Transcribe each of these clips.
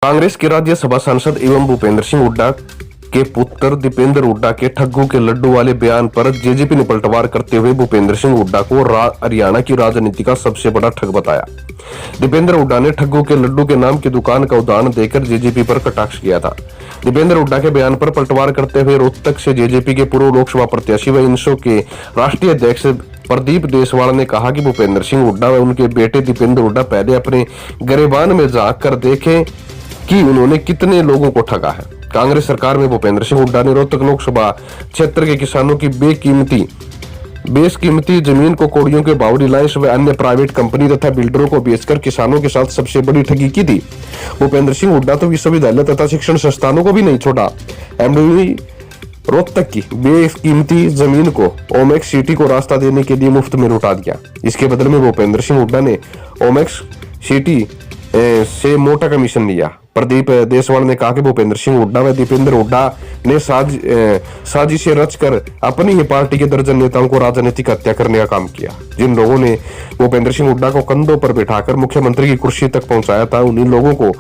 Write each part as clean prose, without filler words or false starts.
कांग्रेस के राज्यसभा सांसद एवं भूपेंद्र सिंह हुड्डा के पुत्र दीपेंद्र हुड्डा के ठग्गू के लड्डू वाले बयान पर जेजेपी ने पलटवार करते हुए भूपेंद्र सिंह हुड्डा को हरियाणा की राजनीति का सबसे बड़ा ठग बताया। दीपेंद्र हुड्डा ने ठग्गू के लड्डू के नाम की दुकान का उदाहरण देकर जेजेपी पर कटाक्ष किया था। दीपेंद्र हुड्डा के बयान पर पलटवार करते हुए रोहतक से जेजेपी के पूर्व लोकसभा प्रत्याशी व इंसो के राष्ट्रीय अध्यक्ष प्रदीप देसवाल ने कहा कि भूपेंद्र सिंह हुड्डा व उनके बेटे दीपेंद्र हुड्डा पहले अपने गिरेबान में झांक कर देखें कि उन्होंने कितने लोगों को ठगा है। कांग्रेस सरकार में भूपेंद्र सिंह हुड्डा ने रोहतक लोकसभा क्षेत्र के किसानों की बेशकीमती जमीन को कौड़ियों के भाव रिलायंस व अन्य प्राइवेट कंपनी तथा बिल्डरों को बेचकर किसानों के साथ सबसे बड़ी ठगी की थी। भूपेंद्र सिंह हुड्डा तो विश्वविद्यालय तथा शिक्षण संस्थानों को भी नहीं छोड़ा। एमडीवी रोहतक की बेकीमती जमीन को ओमेक्स सिटी को रास्ता देने के लिए मुफ्त में लौटा दिया। इसके बदले में भूपेंद्र सिंह हुड्डा ने ओमेक्स सिटी से मोटा कमीशन लिया। प्रदीप देसवाल ने कहा कि भूपेंद्र सिंह हुड्डा व दीपेंद्र हुड्डा ने साजिशें रचकर अपनी ही पार्टी के दर्जन नेताओं को राजनीतिक हत्या करने का काम किया। जिन लोगों ने भूपेंद्र सिंह हुड्डा को कंधों पर बिठाकर मुख्यमंत्री की कुर्सी तक पहुंचाया था, उन्हीं लोगों को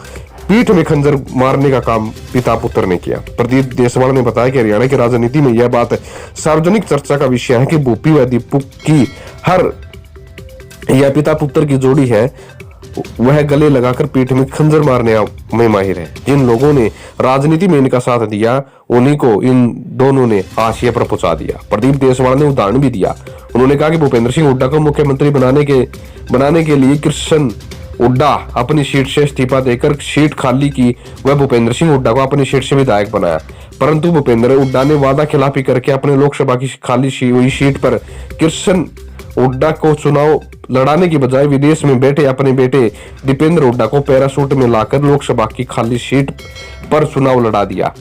पीठ में खंजर मारने का काम पिता पुत्र ने किया। प्रदीप देसवाल ने बताया कि हरियाणा की राजनीति में यह बात सार्वजनिक चर्चा का विषय है कि भूपी व दीपू की यह पिता पुत्र की जोड़ी है, वह गले लगाकर पीठ में खंजर मारने में माहिर है। जिन लोगों ने राजनीति में इनका साथ दिया, उन्हीं को इन दोनों ने हाशिए पर पहुंचा दिया। प्रदीप देसवाल ने उदाहरण भी दिया। उन्होंने कहा कि भूपेंद्र सिंह हुड्डा को मुख्यमंत्री बनाने के लिए कृष्ण हुड्डा अपनी सीट से इस्तीफा देकर सीट खाली की, वह भूपेंद्र सिंह हुड्डा को अपनी सीट से विधायक बनाया। परंतु भूपेंद्र हुड्डा ने वादा खिलाफी करके अपने लोकसभा की खाली हुई सीट पर कृष्ण हुड्डा को चुनाव लड़ाने की बजाय विदेश में बैठे अपने बेटे दीपेंद्र हुड्डा को पैराशूट में लाकर लोकसभा की खाली सीट पर चुनाव लड़ा दिया।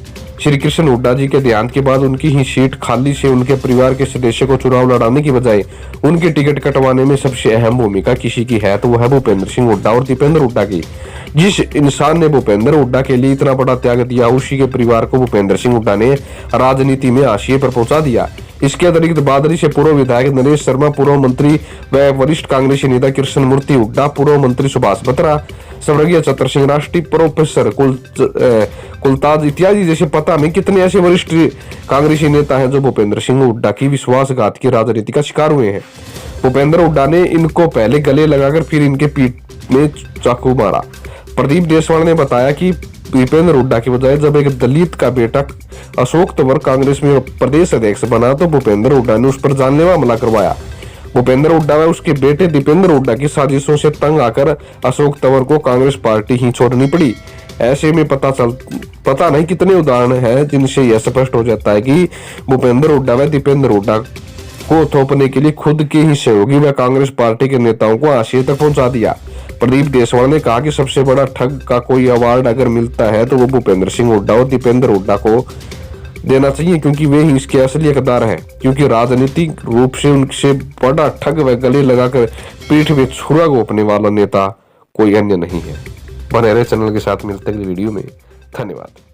श्री कृष्ण हुड्डा जी के देहांत के बाद उनकी ही सीट खाली से उनके परिवार के सदस्य को चुनाव लड़ाने की बजाय उनकी टिकट कटवाने में सबसे अहम भूमिका किसी की है तो वह है भूपेंद्र सिंह हुड्डा और दीपेंद्र हुड्डा की। जिस इंसान ने भूपेंद्र हुड्डा के लिए इतना बड़ा त्याग दिया, उसी के परिवार को भूपेंद्र सिंह हुड्डा ने राजनीति में हाशिए पर पहुंचा दिया। इसके अतिरिक्त बादरी से पूर्व विधायक नरेश शर्मा, पूर्व मंत्री व वरिष्ठ कांग्रेसी नेता कृष्ण मूर्ति हुड्डा, पूर्व मंत्री सुभाष बत्रा, स्वर्गीय चतर सिंह राष्ट्रीय, प्रोफेसर कुलताज इत्यादि जैसे पता नहीं कितने ऐसे वरिष्ठ कांग्रेसी नेता हैं जो भूपेंद्र सिंह हुड्डा की विश्वासघात की राजनीति का शिकार हुए हैं। भूपेंद्र हुड्डा ने इनको पहले गले लगाकर फिर इनके पीठ में चाकू मारा। प्रदीप देसवाल ने बताया कि दीपेंद्र हुड्डा की बजाय जब एक दलित का बेटा अशोक तंवर कांग्रेस में प्रदेश अध्यक्ष बना तो भूपेंद्र हुड्डा ने उस पर जानलेवा हमला करवाया। भूपेंद्र हुड्डा व उसके बेटे दीपेंद्र हुड्डा की साजिशों से तंग आकर अशोक तंवर को कांग्रेस पार्टी ही छोड़नी पड़ी। ऐसे में पता नहीं कितने उदाहरण हैं जिनसे यह स्पष्ट हो जाता है कि भूपेंद्र हुड्डा व दीपेंद्र हुड्डा को थोपने के लिए खुद के ही सहयोगी व कांग्रेस पार्टी के नेताओं को हाशिए तक पहुंचा दिया। प्रदीप देसवाल ने कहा कि सबसे बड़ा ठग का कोई अवार्ड अगर मिलता है तो वो भूपेंद्र सिंह हुड्डा और दीपेंद्र हुड्डा को देना चाहिए, क्योंकि वे ही इसके असली हकदार हैं। क्योंकि राजनीतिक रूप से उनसे बड़ा ठग व गले लगाकर पीठ में छुरा घोंपने वाला नेता कोई अन्य नहीं है। बने रहे चैनल के साथ, मिलते अगली वीडियो में। धन्यवाद।